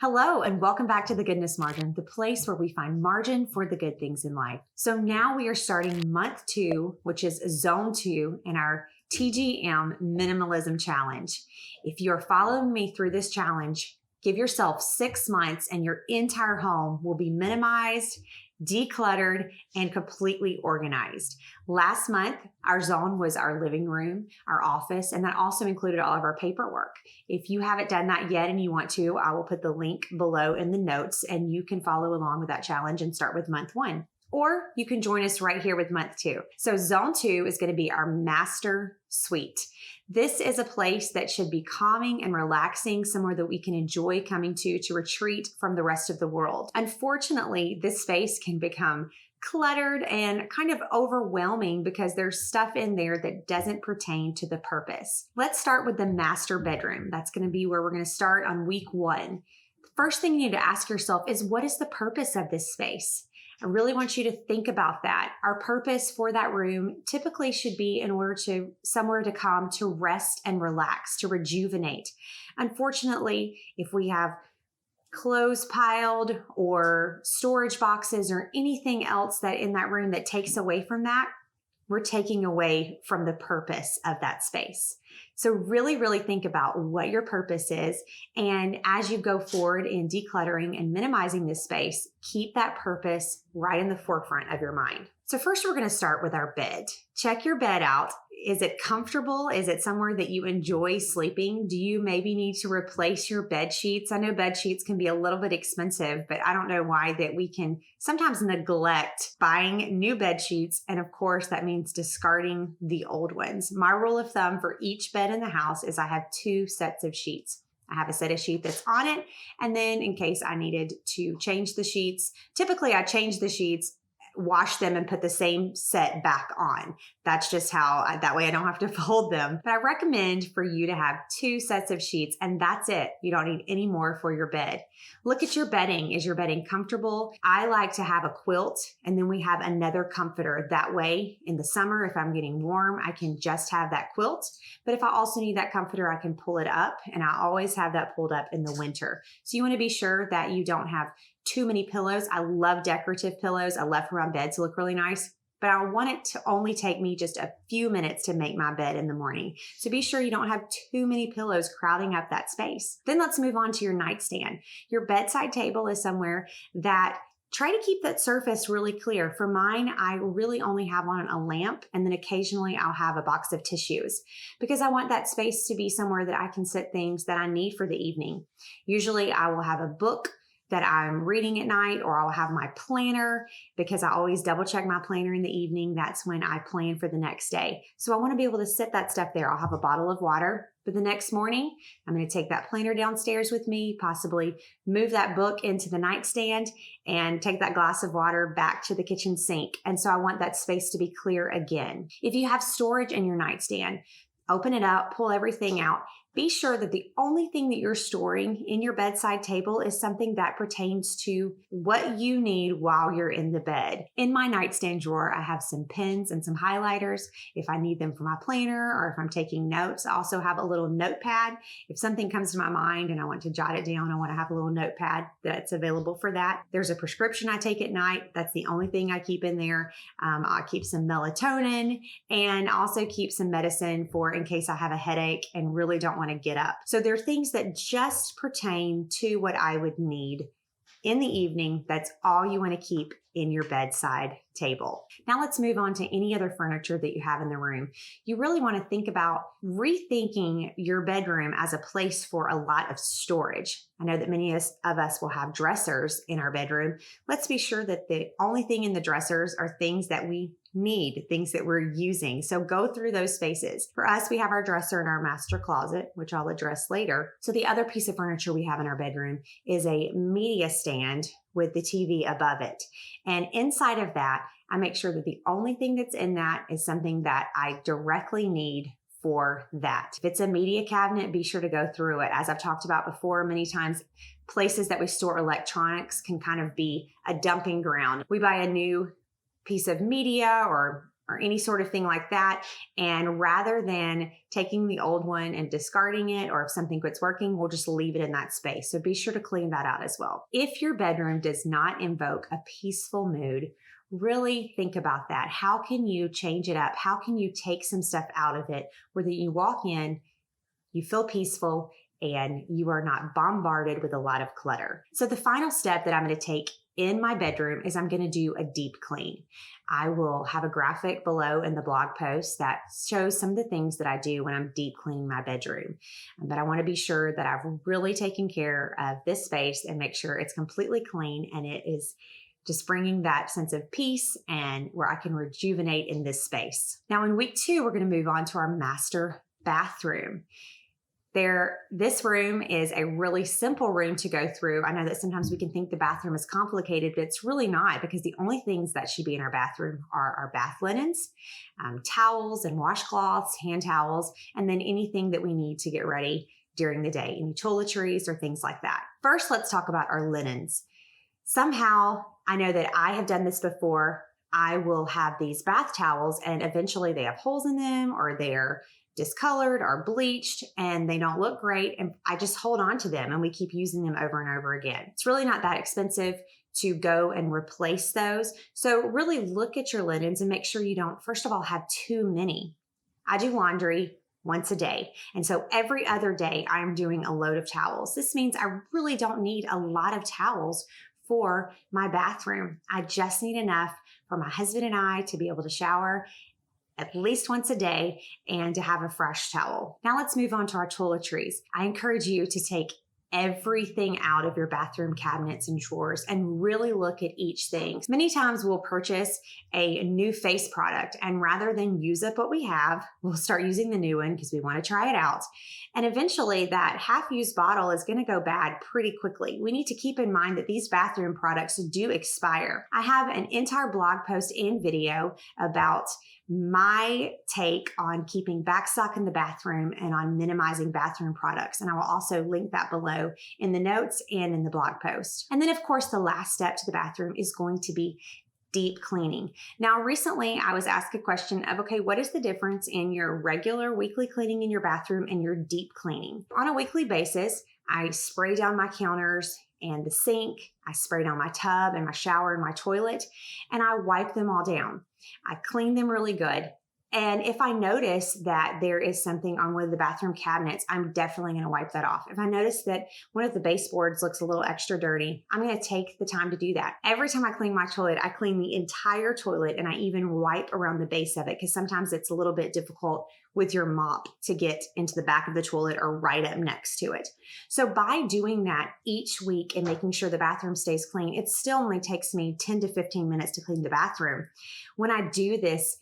Hello, and welcome back to The Goodness Margin, the place where we find margin for the good things in life. So now we are starting month 2, which is zone 2 in our TGM Minimalism Challenge. If you're following me through this challenge, give yourself 6 months and your entire home will be minimized, decluttered, and completely organized. Last month, our zone was our living room, our office, and that also included all of our paperwork. If you haven't done that yet and you want to, I will put the link below in the notes and you can follow along with that challenge and start with month 1. Or you can join us right here with month 2. So zone 2 is going to be our master suite. This is a place that should be calming and relaxing, somewhere that we can enjoy coming to retreat from the rest of the world. Unfortunately, this space can become cluttered and kind of overwhelming because there's stuff in there that doesn't pertain to the purpose. Let's start with the master bedroom. That's going to be where we're going to start on week 1. The first thing you need to ask yourself is, what is the purpose of this space? I really want you to think about that. Our purpose for that room typically should be in order to somewhere to come to rest and relax, to rejuvenate. Unfortunately, if we have clothes piled or storage boxes or anything else that in that room that takes away from that, we're taking away from the purpose of that space. So really, really think about what your purpose is. And as you go forward in decluttering and minimizing this space, keep that purpose right in the forefront of your mind. So first, we're going to start with our bed. Check your bed out. Is it comfortable? Is it somewhere that you enjoy sleeping? Do you maybe need to replace your bed sheets? I know bed sheets can be a little bit expensive, but I don't know why that we can sometimes neglect buying new bed sheets. And of course, that means discarding the old ones. My rule of thumb for each bed in the house is I have 2 sets of sheets. I have a set of sheets that's on it. And then in case I needed to change the sheets, typically I change the sheets, wash them, and put the same set back on. That's just how, that way I don't have to fold them. But I recommend for you to have 2 sets of sheets, and that's it. You don't need any more for your bed. Look at your bedding. Is your bedding comfortable? I like to have a quilt, and then we have another comforter. That way, in the summer, if I'm getting warm, I can just have that quilt. But if I also need that comforter, I can pull it up, and I always have that pulled up in the winter. So you want to be sure that you don't have too many pillows. I love decorative pillows. I love for my bed to look really nice, but I want it to only take me just a few minutes to make my bed in the morning. So be sure you don't have too many pillows crowding up that space. Then let's move on to your nightstand. Your bedside table is somewhere that try to keep that surface really clear. For mine, I really only have on a lamp, and then occasionally I'll have a box of tissues because I want that space to be somewhere that I can set things that I need for the evening. Usually I will have a book that I'm reading at night, or I'll have my planner because I always double check my planner in the evening. That's when I plan for the next day. So I want to be able to set that stuff there. I'll have a bottle of water, but the next morning, I'm going to take that planner downstairs with me, possibly move that book into the nightstand and take that glass of water back to the kitchen sink. And so I want that space to be clear again. If you have storage in your nightstand, open it up, pull everything out. Be sure that the only thing that you're storing in your bedside table is something that pertains to what you need while you're in the bed. In my nightstand drawer, I have some pens and some highlighters if I need them for my planner or if I'm taking notes. I also have a little notepad. If something comes to my mind and I want to jot it down, I want to have a little notepad that's available for that. There's a prescription I take at night. That's the only thing I keep in there. I keep some melatonin and also keep some medicine for in case I have a headache and really don't want to get up. So there are things that just pertain to what I would need in the evening. That's all you want to keep in your bedside table. Now let's move on to any other furniture that you have in the room. You really want to think about rethinking your bedroom as a place for a lot of storage. I know that many of us will have dressers in our bedroom. Let's be sure that the only thing in the dressers are things that we need, things that we're using. So go through those spaces. For us, we have our dresser in our master closet, which I'll address later. So the other piece of furniture we have in our bedroom is a media stand with the TV above it. And inside of that, I make sure that the only thing that's in that is something that I directly need for that. If it's a media cabinet, be sure to go through it. As I've talked about before, many times places that we store electronics can kind of be a dumping ground. We buy a new piece of media or or any sort of thing like that. And rather than taking the old one and discarding it, or if something quits working, we'll just leave it in that space. So be sure to clean that out as well. If your bedroom does not invoke a peaceful mood, really think about that. How can you change it up? How can you take some stuff out of it where that you walk in, you feel peaceful, and you are not bombarded with a lot of clutter? So the final step that I'm going to take in my bedroom is I'm going to do a deep clean. I will have a graphic below in the blog post that shows some of the things that I do when I'm deep cleaning my bedroom. But I want to be sure that I've really taken care of this space and make sure it's completely clean and it is just bringing that sense of peace and where I can rejuvenate in this space. Now in week 2, we're going to move on to our master bathroom. This room is a really simple room to go through. I know that sometimes we can think the bathroom is complicated, but it's really not, because the only things that should be in our bathroom are our bath linens, towels and washcloths, hand towels, and then anything that we need to get ready during the day, any toiletries or things like that. First, let's talk about our linens. Somehow, I know that I have done this before. I will have these bath towels and eventually they have holes in them, or they're discolored or bleached and they don't look great. And I just hold on to them and we keep using them over and over again. It's really not that expensive to go and replace those. So really look at your linens and make sure you don't, first of all, have too many. I do laundry once a day. And so every other day I'm doing a load of towels. This means I really don't need a lot of towels for my bathroom. I just need enough for my husband and I to be able to shower at least once a day and to have a fresh towel. Now let's move on to our toiletries. I encourage you to take everything out of your bathroom cabinets and drawers and really look at each thing. Many times we'll purchase a new face product, and rather than use up what we have, we'll start using the new one because we want to try it out. And eventually that half-used bottle is going to go bad pretty quickly. We need to keep in mind that these bathroom products do expire. I have an entire blog post and video about my take on keeping backstock in the bathroom and on minimizing bathroom products. And I will also link that below in the notes and in the blog post. And then of course, the last step to the bathroom is going to be deep cleaning. Now, recently I was asked a question of, okay, what is the difference in your regular weekly cleaning in your bathroom and your deep cleaning? On a weekly basis, I spray down my counters and the sink. I spray down my tub and my shower and my toilet, and I wipe them all down. I clean them really good. And if I notice that there is something on one of the bathroom cabinets, I'm definitely going to wipe that off. If I notice that one of the baseboards looks a little extra dirty, I'm going to take the time to do that. Every time I clean my toilet, I clean the entire toilet, and I even wipe around the base of it, because sometimes it's a little bit difficult with your mop to get into the back of the toilet or right up next to it. So by doing that each week and making sure the bathroom stays clean, it still only takes me 10 to 15 minutes to clean the bathroom. When I do this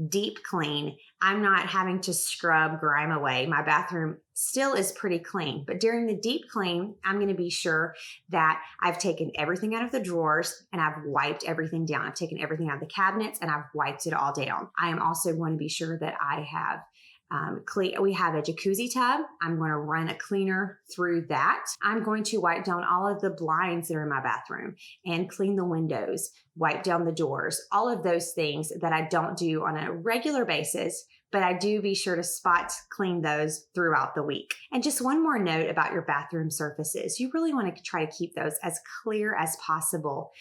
deep clean, I'm not having to scrub grime away. My bathroom still is pretty clean, but during the deep clean, I'm going to be sure that I've taken everything out of the drawers and I've wiped everything down. I've taken everything out of the cabinets and I've wiped it all down. I am also going to be sure that I have we have a jacuzzi tub. I'm going to run a cleaner through that. I'm going to wipe down all of the blinds that are in my bathroom and clean the windows, wipe down the doors, all of those things that I don't do on a regular basis, but I do be sure to spot clean those throughout the week. And just one more note about your bathroom surfaces. You really want to try to keep those as clear as possible.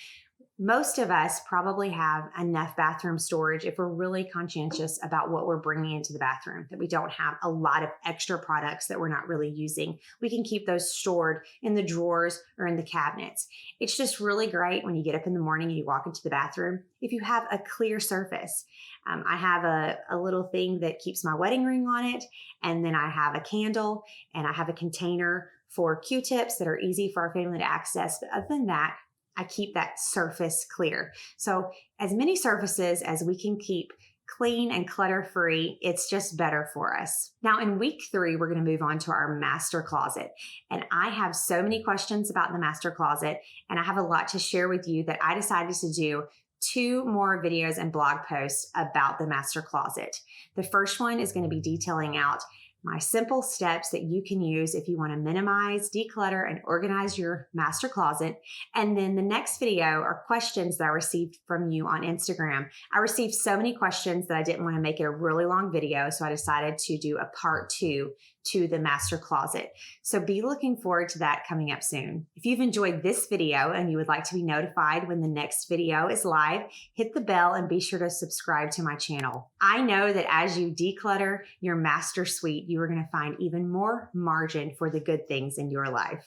Most of us probably have enough bathroom storage if we're really conscientious about what we're bringing into the bathroom, that we don't have a lot of extra products that we're not really using. We can keep those stored in the drawers or in the cabinets. It's just really great when you get up in the morning and you walk into the bathroom, if you have a clear surface. I have a little thing that keeps my wedding ring on it, and then I have a candle, and I have a container for Q-tips that are easy for our family to access. But other than that, I keep that surface clear. So as many surfaces as we can keep clean and clutter-free, it's just better for us. Now in week 3, we're going to move on to our master closet. And I have so many questions about the master closet, and I have a lot to share with you that I decided to do 2 more videos and blog posts about the master closet. The first one is going to be detailing out my simple steps that you can use if you want to minimize, declutter, and organize your master closet. And then the next video are questions that I received from you on Instagram. I received so many questions that I didn't want to make it a really long video, so I decided to do a part 2 to the master closet. So be looking forward to that coming up soon. If you've enjoyed this video and you would like to be notified when the next video is live, hit the bell and be sure to subscribe to my channel. I know that as you declutter your master suite, you are going to find even more margin for the good things in your life.